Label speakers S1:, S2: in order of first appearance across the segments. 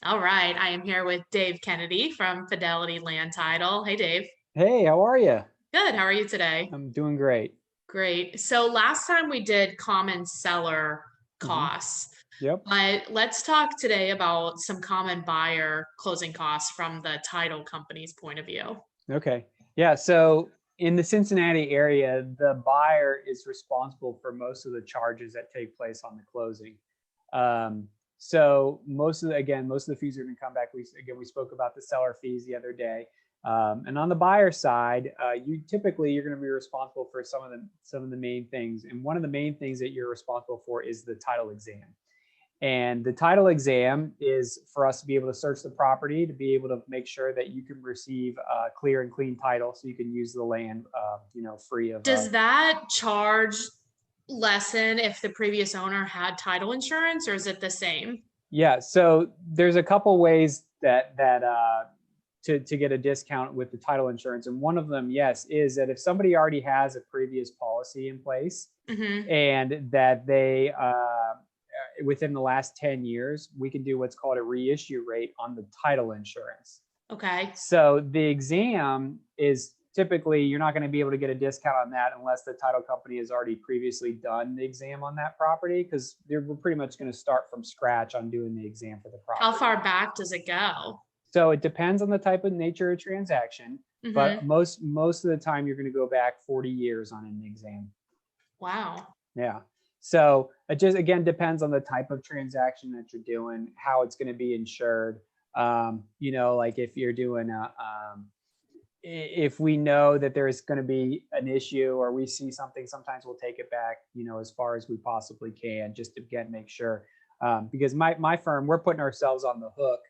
S1: All right. I am here with Dave Kennedy from Fidelity Land Title. Hey, Dave.
S2: Hey, how are you?
S1: Good. How are you today?
S2: I'm doing great.
S1: Great. So last time we did common seller
S2: hmm
S1: costs,
S2: Yep.
S1: but let's talk today about some common buyer closing costs from the title company's point of view.
S2: Okay. Yeah. So in the Cincinnati area, the buyer is responsible for most of the charges that take place on the closing. Um, so most of the fees are going to come back. We spoke about the seller fees the other day. And on the buyer side, you're going to be responsible for some of the main things. And one of the main things that you're responsible for is the title exam. And the title exam is for us to be able to search the property, to be able to make sure that you can receive a clear and clean title, so you can use the land, free of.
S1: Does that charge lessen if the previous owner had title insurance, or is it the same?
S2: Yeah. So there's a couple ways to get a discount with the title insurance, and one of them, yes, is that if somebody already has a previous policy in place,
S1: Hmm.
S2: and that they within the last 10 years, we can do what's called a reissue rate on the title insurance.
S1: Okay.
S2: So the exam is typically, you're not going to be able to get a discount on that unless the title company has already previously done the exam on that property, because we're pretty much going to start from scratch on doing the exam for the
S1: How
S2: property.
S1: far back does it go?
S2: So it depends on the type of nature of transaction, but
S1: Hmm.
S2: most of the time you're going to go back 40 years on an exam.
S1: Wow.
S2: Yeah. So it just again depends on the type of transaction that you're doing, how it's going to be insured. Like if you're doing if we know that there's going to be an issue or we see something, sometimes we'll take it back, as far as we possibly can, just to again make sure. Because my firm, we're putting ourselves on the hook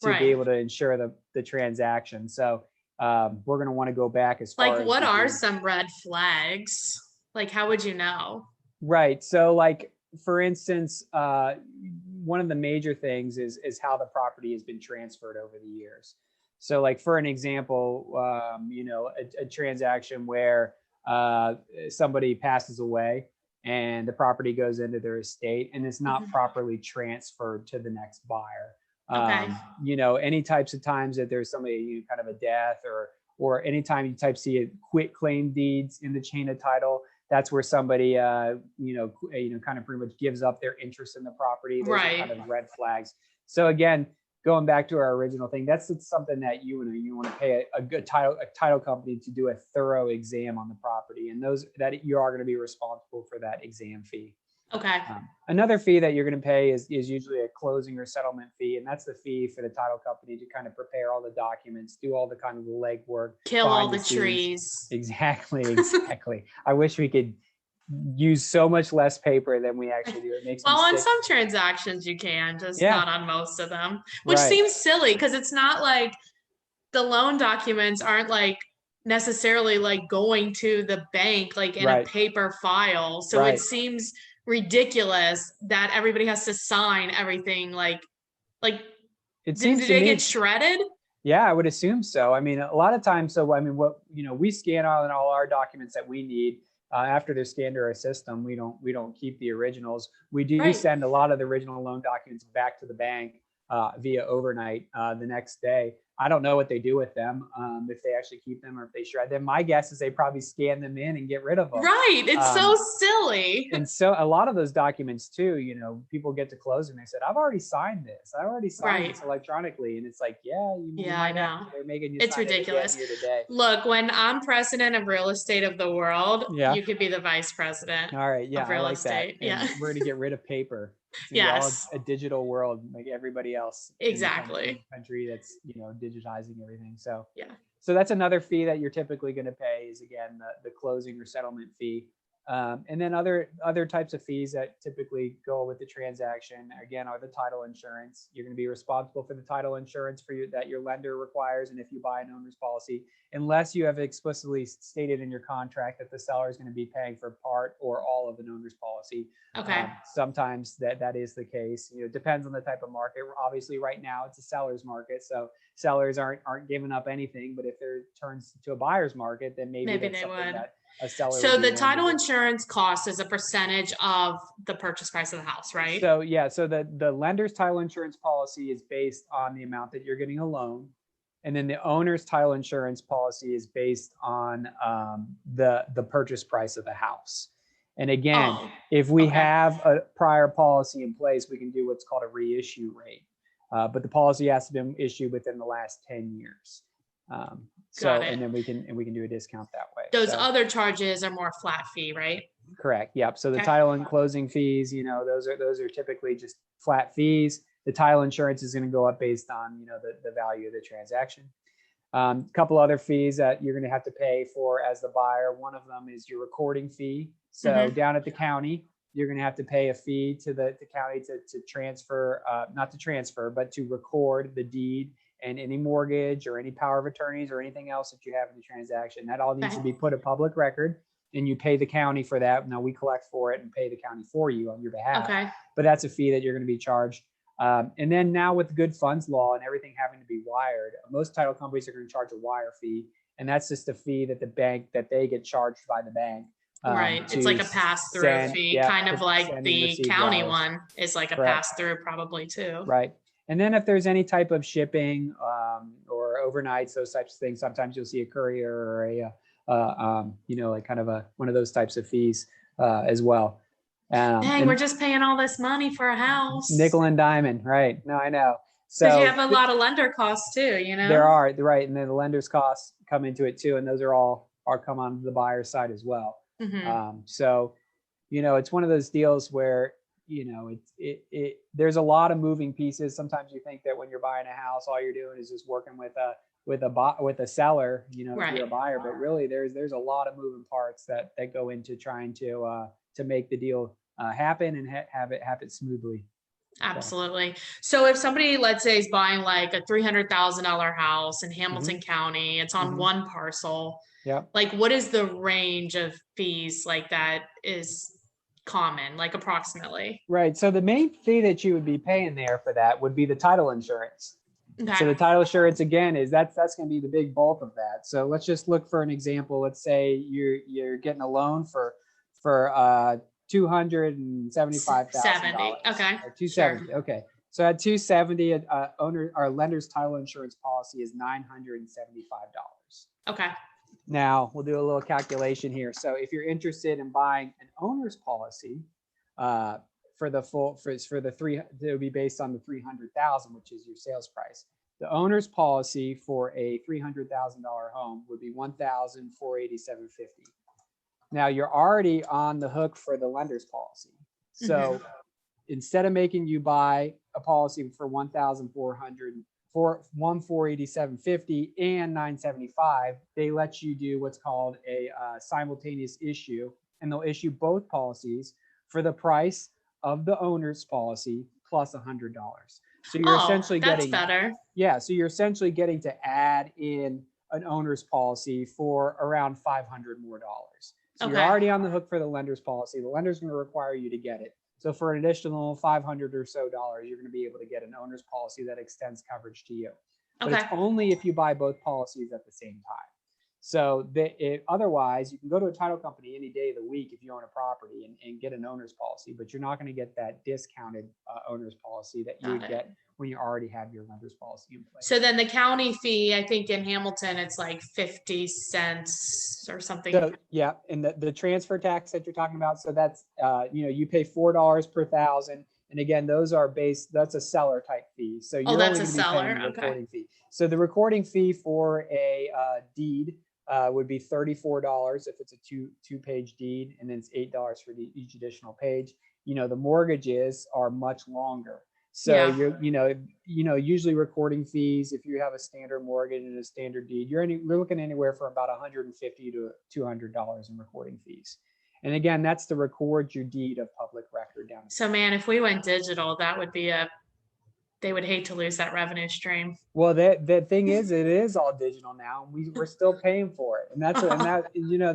S2: to be
S1: Right.
S2: able to ensure the transaction. So we're going to want to go back as
S1: Like,
S2: far as
S1: what
S2: we
S1: are
S2: can.
S1: some red flags? Like, how would you know?
S2: Right. So, like for instance, one of the major things is how the property has been transferred over the years. So, like for an example, a transaction where somebody passes away and the property goes into their estate and it's not
S1: Mhm.
S2: properly transferred to the next buyer.
S1: Okay.
S2: Any types of times that there's somebody, kind of a death, or anytime you see a quit claim deeds in the chain of title, that's where somebody kind of pretty much gives up their interest in the property. Those are kind
S1: Right.
S2: of red flags. So again, going back to our original thing, that's something that you want to pay a good title company to do a thorough exam on the property, and those that you are going to be responsible for that exam fee.
S1: Okay.
S2: Another fee that you're going to pay is usually a closing or settlement fee, and that's the fee for the title company to kind of prepare all the documents, do all the kind of the legwork
S1: Kill all
S2: behind the
S1: the
S2: scenes.
S1: trees.
S2: Exactly, exactly. I wish we could use so much less paper tthan we actually do. It makes me
S1: Well, on
S2: sick.
S1: some transactions you can, just
S2: Yeah,
S1: not on most of them, which
S2: right,
S1: seems silly because it's not like the loan documents aren't like necessarily like going to the bank like in a
S2: right,
S1: paper file. So it
S2: right.
S1: seems ridiculous that everybody has to sign everything like
S2: It
S1: did,
S2: seems
S1: did
S2: to
S1: they get
S2: me,
S1: shredded?
S2: yeah, I would assume so. I mean, a lot of times, so I mean, we scan out all our documents that we need. After they're scanned to our system, we don't keep the originals. We do
S1: Right.
S2: send a lot of the original loan documents back to the bank via overnight the next day. I don't know what they do with them, if they actually keep them or if they shred them. My guess is they probably scan them in and get rid of them.
S1: Right. It's so
S2: Um,
S1: silly.
S2: and so a lot of those documents too, people get to close and they said, I've already signed this. I already signed
S1: Right.
S2: this electronically. And it's like, yeah, you
S1: Yeah, I
S2: might have to.
S1: know.
S2: They're making you
S1: It's
S2: sign it again
S1: ridiculous.
S2: here today.
S1: Look, when I'm president of real estate of the world,
S2: Yeah.
S1: you could be the vice president
S2: All right. Yeah,
S1: of
S2: I
S1: real
S2: like that.
S1: estate. Yeah.
S2: And we're going to get rid of paper. It's going to be all
S1: Yes,
S2: a digital world like everybody else in the
S1: exactly.
S2: country that's, digitizing everything.
S1: Yeah.
S2: So that's another fee that you're typically going to pay is again the closing or settlement fee. And then other types of fees that typically go with the transaction again are the title insurance. You're going to be responsible for the title insurance for you that your lender requires, and if you buy an owner's policy, unless you have explicitly stated in your contract that the seller is going to be paying for part or all of an owner's policy.
S1: Okay.
S2: Sometimes that is the case. It depends on the type of market. Obviously, right now it's a seller's market, so sellers aren't giving up anything. But if there turns to a buyer's market, then maybe
S1: Maybe
S2: that's
S1: they
S2: something
S1: would.
S2: that a seller
S1: So
S2: would be
S1: the
S2: willing to
S1: title
S2: do.
S1: insurance cost is a percentage of the purchase price of the house, right?
S2: So yeah, so the lender's title insurance policy is based on the amount that you're getting a loan, and then the owner's title insurance policy is based on the purchase price of the house. And again,
S1: Oh,
S2: if we
S1: okay.
S2: have a prior policy in place, we can do what's called a reissue rate, but the policy has to be issued within the last 10 years.
S1: Got
S2: And
S1: it.
S2: then we can do a discount that way.
S1: Those
S2: So
S1: other charges are more flat fee, right?
S2: correct. Yep. So the
S1: Okay.
S2: title and closing fees, those are typically just flat fees. The title insurance is going to go up based on, the value of the transaction. A couple other fees that you're going to have to pay for as the buyer. One of them is your recording fee. So down at the county, you're going to have to pay a fee to the county to transfer, not to transfer, but to record the deed and any mortgage or any power of attorneys or anything else that you have in the transaction. That all needs to be put a public record, and you pay the county for that. Now we collect for it and pay the county for you on your behalf.
S1: Okay.
S2: But that's a fee that you're going to be charged. And then now with the good funds law and everything having to be wired, most title companies are going to charge a wire fee, and that's just a fee that they get charged by the bank.
S1: Right. It's like a pass-through fee, kind of like the county one is like a pass-through probably too.
S2: Right. And then if there's any type of shipping or overnights, those types of things, sometimes you'll see a courier or like kind of one of those types of fees as well.
S1: Dang, we're just paying all this money for a house.
S2: Nickel and diamond, right? No, I know.
S1: So you have a lot of lender costs too,
S2: There are, right, and then the lender's costs come into it too, and those are come on the buyer's side as well. So, it's one of those deals where there's a lot of moving pieces. Sometimes you think that when you're buying a house, all you're doing is just working with a seller, if you're a buyer, but really there's a lot of moving parts that go into trying to make the deal happen and have it happen smoothly.
S1: Absolutely. So if somebody, let's say, is buying like a $300,000 house in Hamilton County, it's on one parcel.
S2: Yeah.
S1: Like, what is the range of fees like that is common, like approximately?
S2: Right. So the main fee that you would be paying there for that would be the title insurance.
S1: Okay.
S2: So the title insurance again that's going to be the big bulk of that. So let's just look for an example. Let's say you're getting a loan for $275,000.
S1: 70. Okay.
S2: Or 270. Sure. Okay. So at 270, our lender's title insurance policy is $975.
S1: Okay.
S2: Now we'll do a little calculation here. So if you're interested in buying an owner's policy, for the three, it would be based on the $300,000, which is your sales price. The owner's policy for a $300,000 home would be $1,487.50. Now you're already on the hook for the lender's policy. So instead of making you buy a policy for $1,487.50 and $975, they let you do what's called a simultaneous issue, and they'll issue both policies for the price of the owner's policy plus $100. So you're essentially getting
S1: better.
S2: Yeah, so you're essentially getting to add in an owner's policy for around $500 more. So you're already on the hook for the lender's policy. The lender's going to require you to get it. So for an additional $500 or so, you're going to be able to get an owner's policy that extends coverage to you. But it's only if you buy both policies at the same time. So otherwise, you can go to a title company any day of the week if you own a property and get an owner's policy, but you're not going to get that discounted owner's policy that you would get when you already have your lender's policy in place.
S1: So then the county fee, I think in Hamilton, it's like 50 cents or something.
S2: So, yeah, and the transfer tax that you're talking about, so that's, you pay $4 per thousand. And again, that's a seller type fee. So you're
S1: that's
S2: only
S1: a seller.
S2: the recording fee. So the recording fee for a deed would be $34 if it's a two-page deed, and then it's $8 for each additional page. The mortgages are much longer. So you're usually recording fees, if you have a standard mortgage and a standard deed, you're looking anywhere from about $150 to $200 in recording fees. And again, that's to record your deed of public record down.
S1: So man, if we went digital, that would be they would hate to lose that revenue stream.
S2: Well, the thing is, it is all digital now. We're still paying for it. And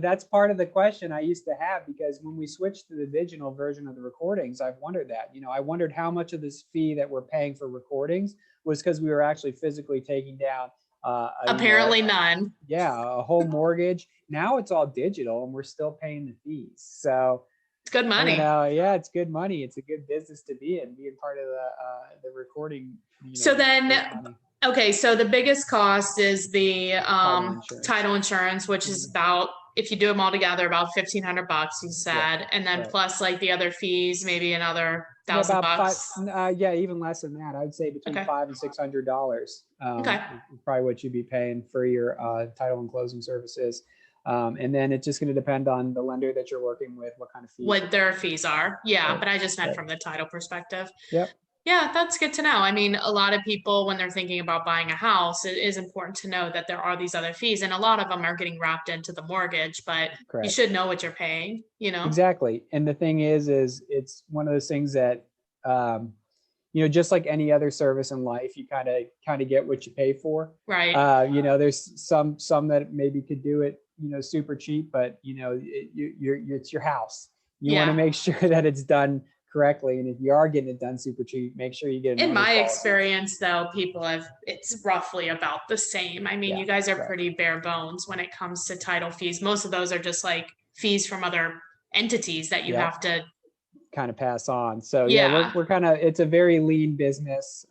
S2: that's part of the question I used to have, because when we switched to the digital version of the recordings, I've wondered that, I wondered how much of this fee that we're paying for recordings was because we were actually physically taking down
S1: Apparently none.
S2: Yeah, a home mortgage. Now it's all digital and we're still paying the fees. So,
S1: It's good money.
S2: yeah, it's good money. It's a good business to be in, being part of the recording.
S1: So then, okay, so the biggest cost is the title insurance, which is about, if you do them all together, about $1,500, you said, and then plus like the other fees, maybe another $1,000.
S2: Yeah, even less than that. I would say between $500 and $600.
S1: Okay.
S2: Probably what you'd be paying for your title and closing services. And then it's just going to depend on the lender that you're working with, what kind of fees.
S1: What their fees are. Yeah, right. But I just meant from the title perspective.
S2: Yep.
S1: Yeah, that's good to know. I mean, a lot of people, when they're thinking about buying a house, it is important to know that there are these other fees, and a lot of them are getting wrapped into the mortgage, but you should know what you're paying, you know?
S2: Exactly. And the thing is it's one of those things that, you know, just like any other service in life, you kind of get what you pay for.
S1: Right.
S2: You know, there's some that maybe could do it, you know, super cheap, but you know, it's your house. You want to make sure that it's done correctly. And if you are getting it done super cheap, make sure you get it.
S1: In my experience though, it's roughly about the same. I mean, you guys are pretty bare bones when it comes to title fees. Most of those are just like fees from other entities that you have to
S2: kind of pass on. So we're kind of, it's a very lean business,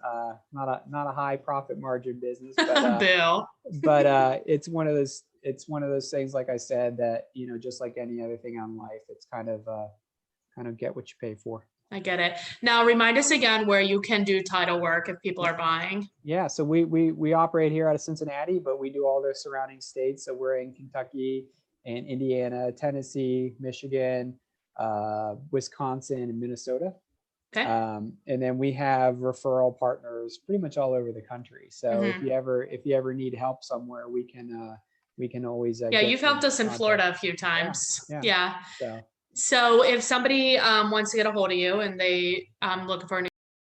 S2: not a high profit margin business, but
S1: Bill.
S2: But it's one of those things, like I said, that, you know, just like any other thing in life, it's kind of get what you pay for.
S1: I get it. Now remind us again where you can do title work if people are buying.
S2: Yeah, so we operate here out of Cincinnati, but we do all the surrounding states. So we're in Kentucky and Indiana, Tennessee, Michigan, Wisconsin, and Minnesota.
S1: Okay.
S2: And then we have referral partners pretty much all over the country. So if you ever need help somewhere, we can always
S1: you've helped us in Florida a few times. Yeah. So if somebody wants to get a hold of you and they looking for a new